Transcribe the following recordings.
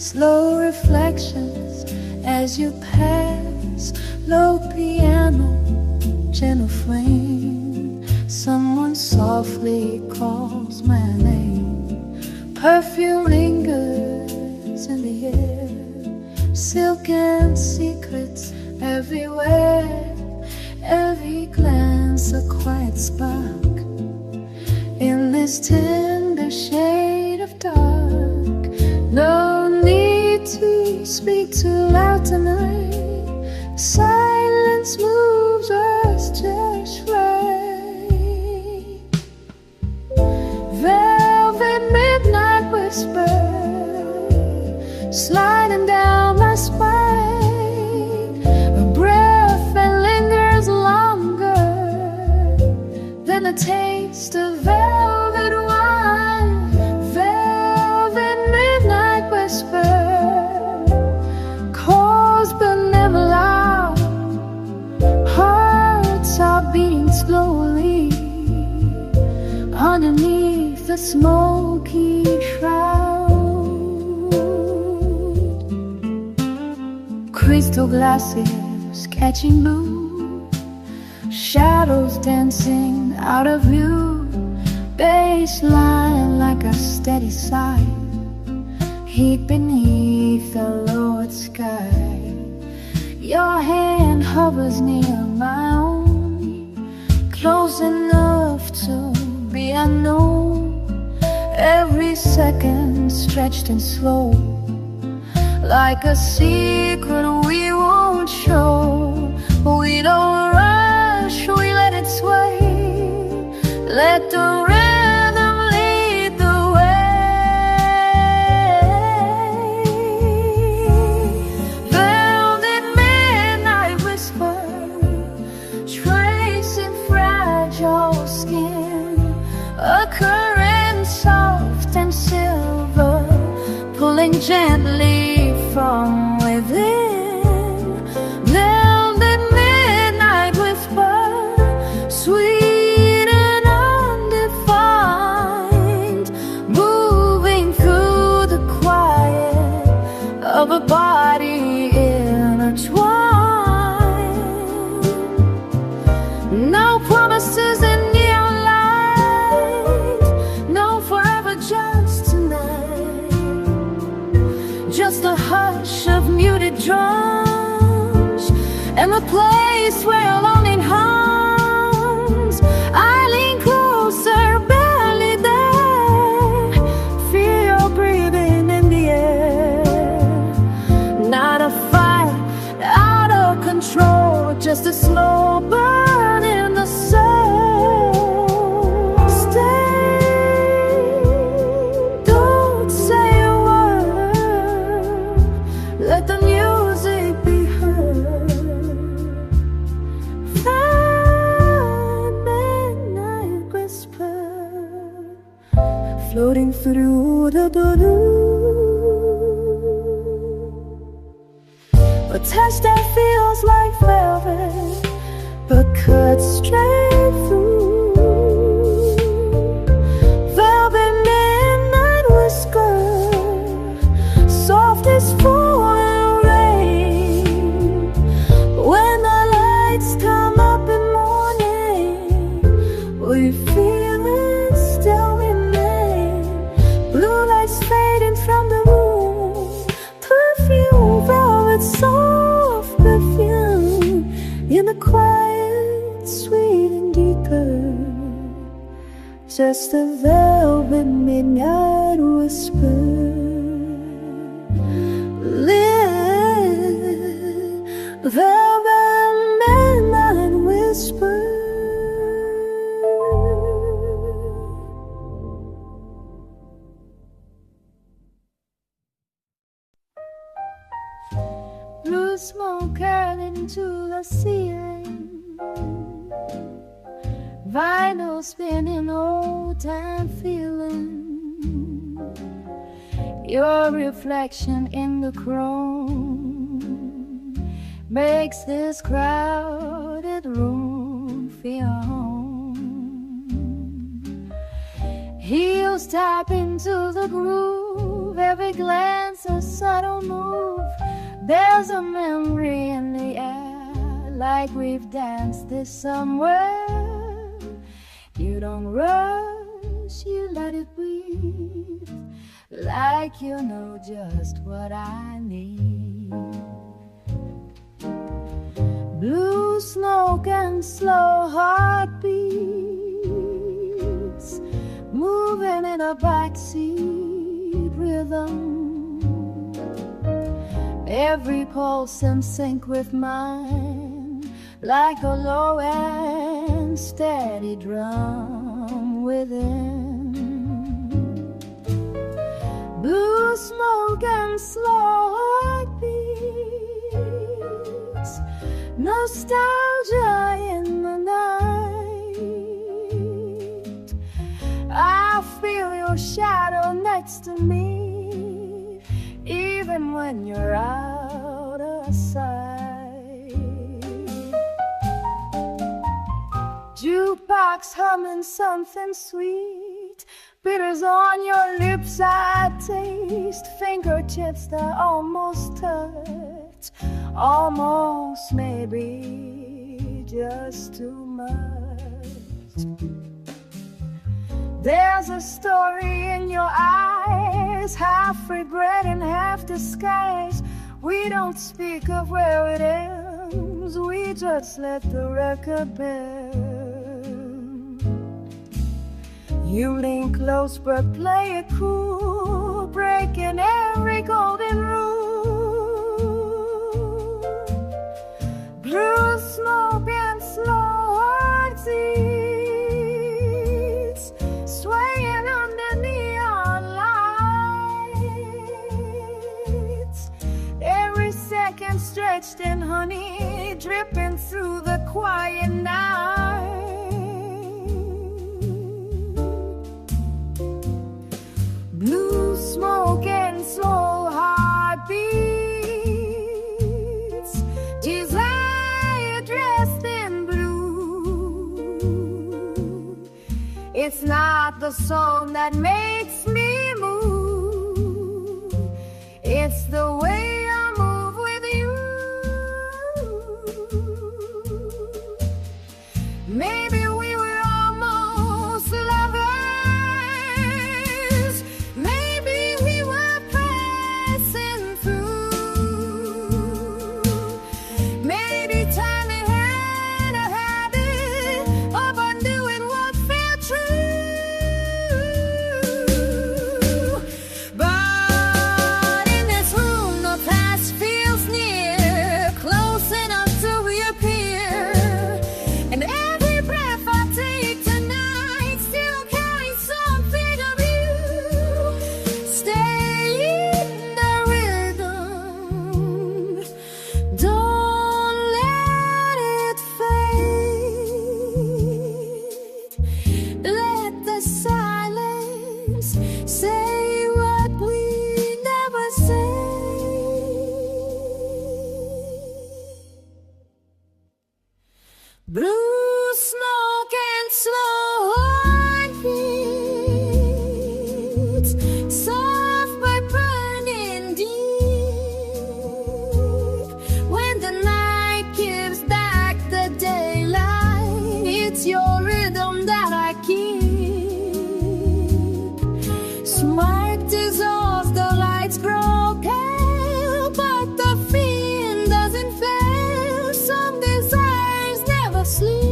slow reflections as you pass, low piano, gentle flame. Someone softly calls my name. Perfume lingers in the air, silken secrets everywhere. Every glance a quiet spark in this tender shade of dark. No need to speak too loud tonight. Silence moves us just right. Velvet midnight whisper sliding down my spine. A breath that lingers longer than the taste of velvet wine. Velvet midnight whisper calls but never loud. Hearts are beating slowly underneath the smoky shroud. Crystal glasses catching blue, shadows dancing out of view. Baseline like a steady sigh, heat beneath the lowered sky. Your hand hovers near my own, close enough to be unknown. Every second stretched and slow, like a secret we won't show. We don't rush, we let it sway. Let the rhythm lead the way. Velvet midnight whisper, tracing fragile skin. A current soft and silver, pulling gently from within. Velvet midnight whisper, sweet and undefined, moving through the quiet of a body intertwined. No promises in neon light, no forever, just tonight. Just a hush of muted drums and the place where longing hums. I lean closer, barely there. Feel your breathing in the air. Not a fire out of control, just a slow burn in the soul. Stay, don't say a word. Let the music be heard. Fine midnight whisper, floating through the blue. A touch that feels like velvet, but cuts straight through. Velvet midnight whisper, soft as falling rain. When the lights come up in morning, we feel it still remain. Blue lights fading from the room. Perfume, velvet, soft perfume in the quiet, sweet and deeper. Just a velvet midnight whisper. Lit velvet midnight whisper. Blue smoke curling to the ceiling, vinyl spinning, old time feeling. Your reflection in the chrome makes this crowded room feel home. Heels tap into the groove every glance, a subtle move. There's a memory in the air, like we've danced this somewhere. You don't rush, you let it breathe, like you know just what I need. Blue smoke and slow heartbeats, moving in a backseat rhythm. Every pulse in sync with mine, like a low and steady drum within. Blue smoke and slow heartbeats, nostalgia in the night. I feel your shadow next to me, even when you're out of sight. Jukebox humming something sweet, bitters on your lips I taste, fingertips that almost touch, almost maybe just too much. There's a story in your eyes, half regret and half disguise. We don't speak of where it ends, we just let the record burn. You lean close but play it cool, breaking every golden rule. Blue smoke and slow heartbeats, swaying under neon lights. Every second stretched in honey, dripping through the quiet night. Blue smoke and slow heartbeats, desire dressed in blue. It's not the song that makes me move, it's the way I move with you. Maybe we were almost lovers, maybe we were passing through, maybe time had a habit of undoing what felt true. But in this room the past feels near, close enough to reappear, and every breath I take tonight still carries something of you. Stay in the rhythm, don't let it fade. Let the silence say what we never say. Blue smoke and slow heartbeats, soft but burning deep. When the night gives back the daylight, it's your rhythm that I keep. Smoke dissolves, the lights grow pale, but the feeling doesn't fail. Some desires never sleep.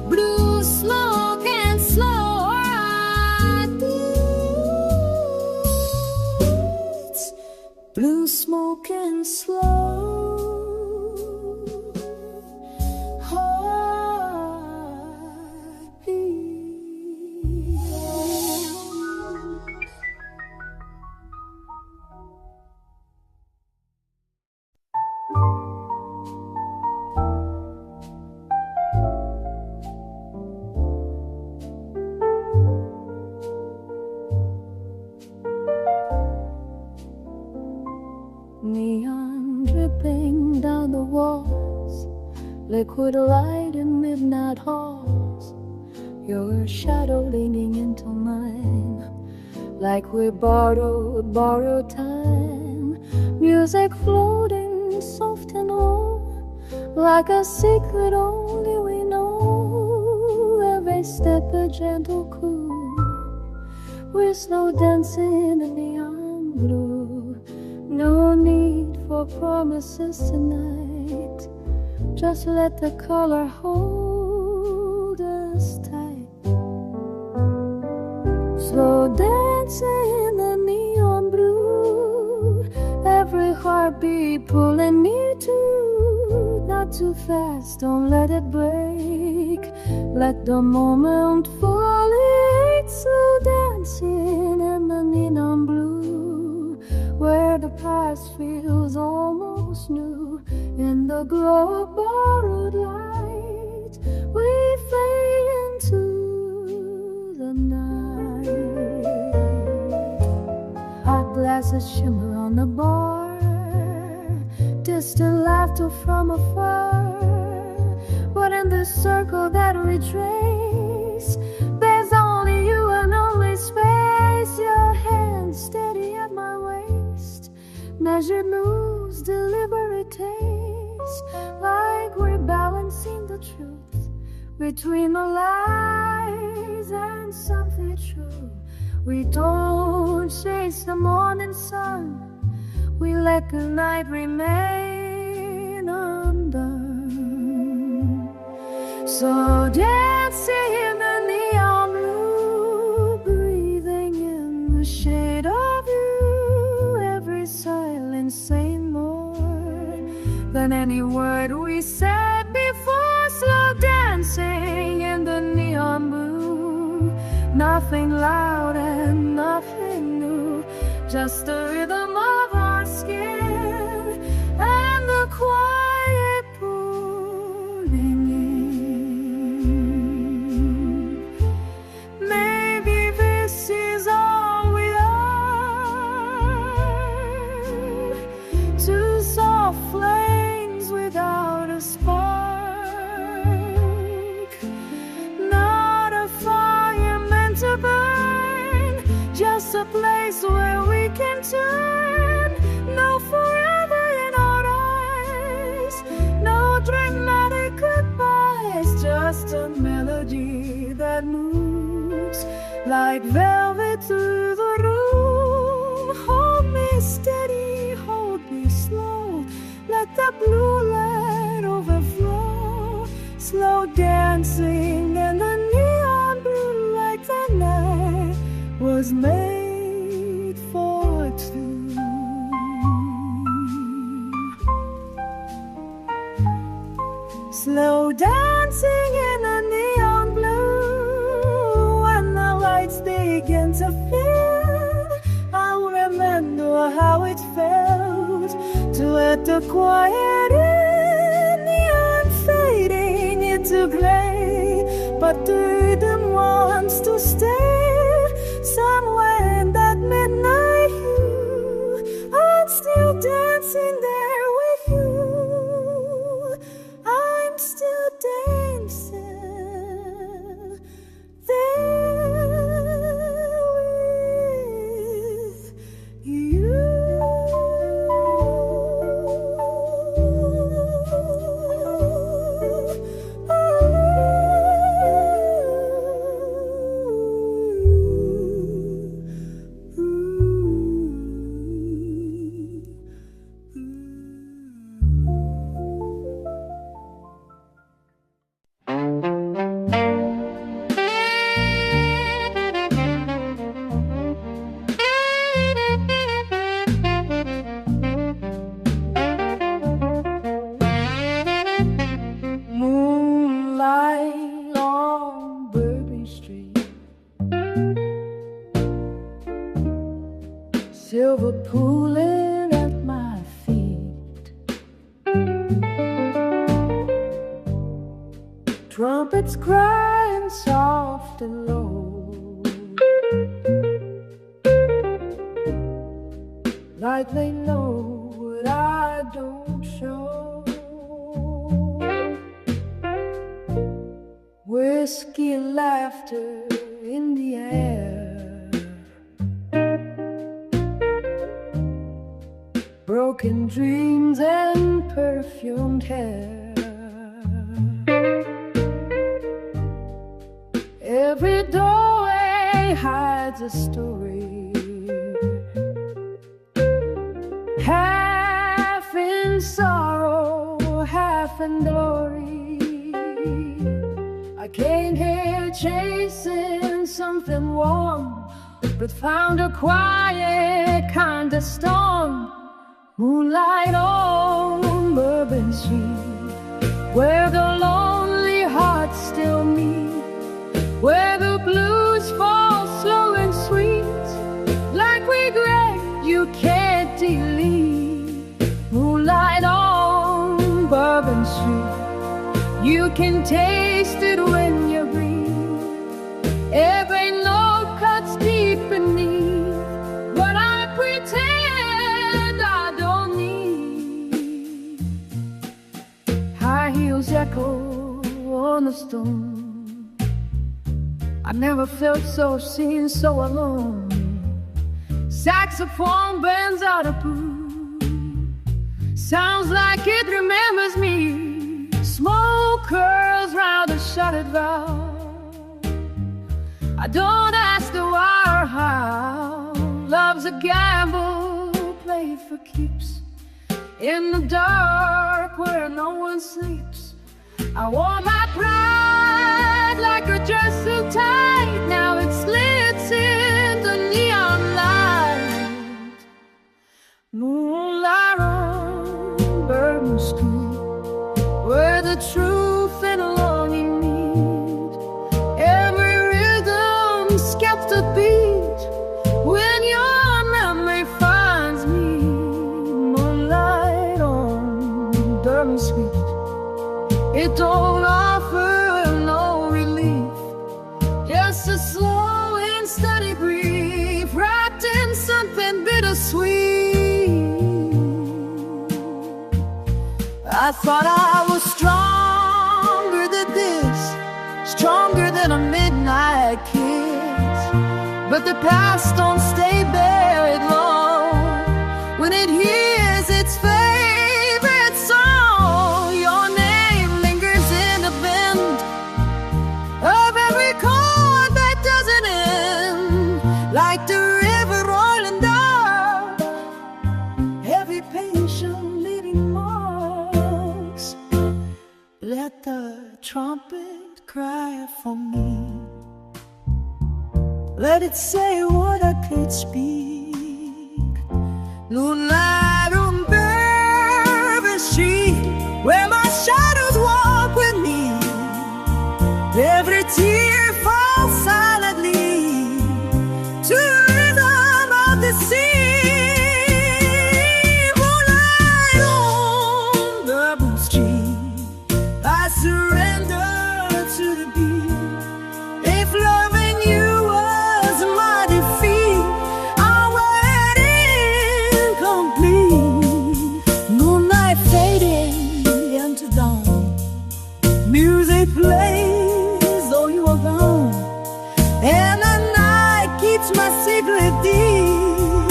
Blue smoke and slow heartbeats, blue smoke and slow neon dripping down the walls, liquid light in midnight halls. Your shadow leaning into mine, like we borrowed time. Music floating soft and warm, like a secret only we know. Every step a gentle cool, we're slow dancing in neon blue. No need for promises tonight, just let the color hold us tight. Slow dancing in the neon blue, every heartbeat pulling me to. Not too fast, don't let it break, let the moment fall in. Slow dancing in the neon blue, where the past feels almost new. In the glow of borrowed light, we fade into the night. Hot glasses shimmer on the bar, distant laughter from afar. But in the circle that we trace, there's only you and only space. Your hand steady at my waist, measured moves, deliberate taste, like we're balancing the truth between the lies and something true. We don't chase the morning sun, we let the night remain undone. So dancing in the neon blue, breathing in the shade of you. Every silence saying more than any word we said before. Slow dancing in the neon blue, nothing loud and nothing new, just the rhythm of our skin and the quiet pulling in. Maybe this is all we are, two soft flames without a spark, not a fire meant to burn, just a place where we can turn. No forever in our eyes, no dramatic goodbyes, just a melody that moves like velvet through the room. Hold me steady, hold me slow, let the blue light overflow. Slow dancing in the neon blue, like the night was made for two. Slow dancing in the neon blue, when the lights begin to fill, I'll remember how it felt to let the quiet in. Neon fading into gray, but the rhythm wants to stay. Somewhere in that midnight hue, I'm still dancing there with you. I'm still dancing there with you. Moonlight on Bourbon Street, silver pooling at my feet, trumpets crying soft and low, like they know what I don't show. Whiskey and laughter in the air, broken dreams and perfumed hair. Every doorway hides a story, half in sorrow, half in glory. I came here chasing something warm, but found a quiet kind of storm. Moonlight on Bourbon Street, where the lonely hearts still meet, where the blues fall slow and sweet, like regret you can't delete. Moonlight on Bourbon Street, you can taste it when you breathe. Every note cuts deep beneath what I pretend I don't need. High heels echo on the stone. I never felt so seen, so alone. Saxophone bends out a blue, sounds like it remembers me. Smoke curls round a shuttered valve. I don't ask the why or how. Love's a gamble played for keeps, in the dark where no one sleeps. I wore my pride like a dress so tight, now it slits in the neon light. Moonlight on Bourbon Street, where the truth and longing meet. Every rhythm skips a beat when your memory finds me. Moonlight on Bourbon Street, it don't offer no relief, just a slow and steady grief wrapped in something bittersweet. I thought I was stronger than this, stronger than a midnight kiss, but the past don't stay buried long. When it hears its favorite song, your name lingers in the bend of every chord that doesn't end, like the river rolling down, every patient leading marks. Let the trumpet cry for me, let it say what I could speak. Moonlight on Bourbon Street, where my shadows walk with me. Every tear falls silently to the rhythm of the sea. Moonlight on Bourbon Street, I surrender to the beat. If loving you was my defeat, I were incomplete. Moonlight fading into dawn, music plays though you are gone, and the night keeps my secret deep.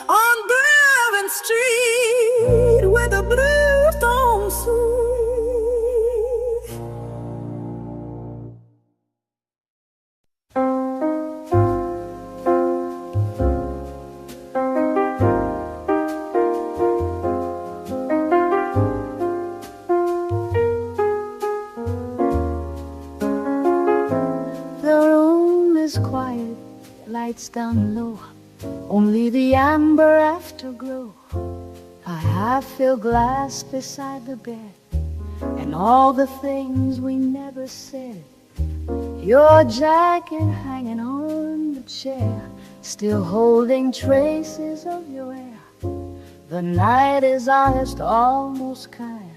On Bourbon Street, where the blues don't soothe. The room is quiet, lights down low, only the amber afterglow. A half-filled glass beside the bed, and all the things we never said. Your jacket hanging on the chair, still holding traces of your hair. The night is honest, almost kind.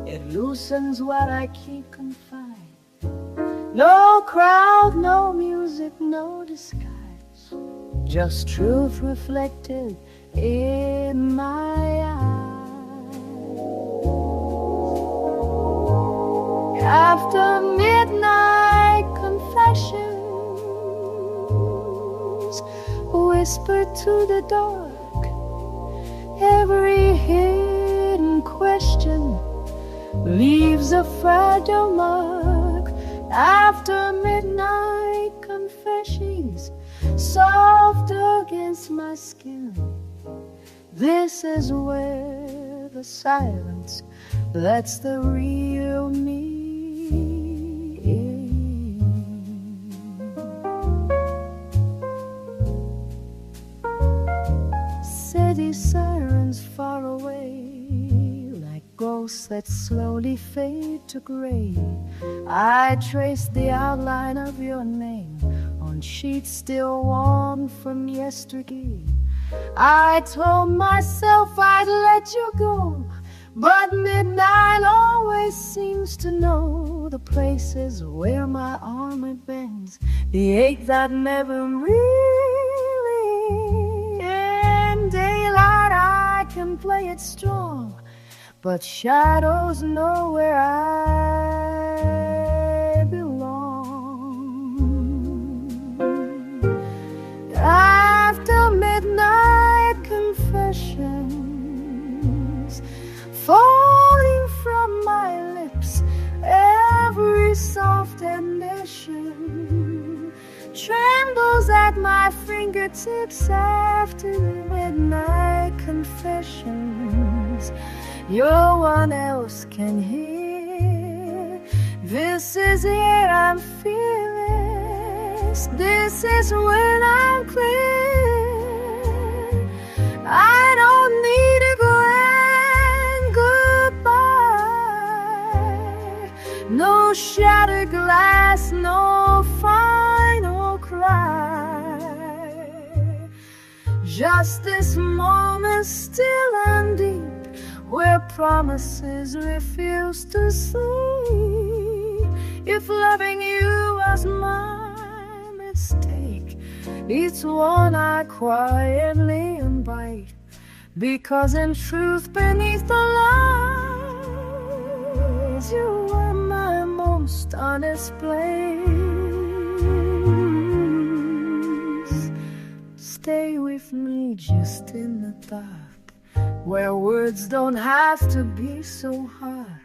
It loosens what I keep confined. No crowd, no music, no disguise, just truth reflected in my eyes. After midnight confessions whispered to the dark, Every hidden question leaves a fragile mark. After midnight confessions, soft against my skin, this is where the silence lets the real me in. City sirens far away, like ghosts that slowly fade to gray. I trace the outline of your name on sheets still warm from yesterday. I told myself I'd let you go, but midnight always seems to know the places where my armor bends, the ache that never really ends. Daylight I can play it strong, but shadows know where I belong. After midnight confessions falling from my lips, every soft admission trembles at my fingertips. After midnight confessions, no one else can hear. This is it, I'm fearless. This is when I'm clear. I don't need a grand goodbye, no shattered glass, no final cry. Just this moment still and deep, where promises refuse to sleep. If loving you was my mistake, it's one I quietly invite, because in truth beneath the lies, you are my most honest place. Stay with me just in the dark, where words don't have to be so hard.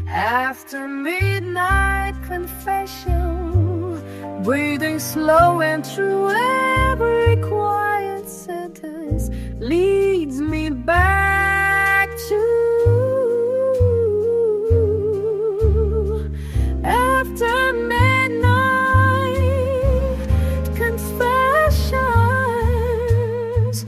After midnight confession, breathing slow and true, every quiet sentence leads me back to. After midnight confessions,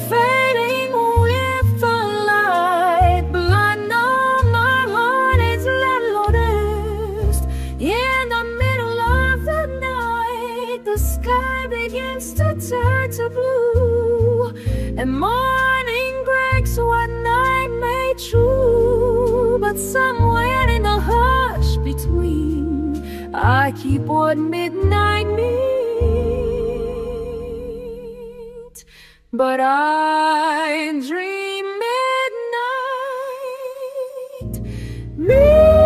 fading with the light, but I know my heart is landlordist. In the middle of the night, the sky begins to turn to blue, and morning breaks what night made true. But somewhere in the hush between, I keep what midnight means, but I dream midnight means.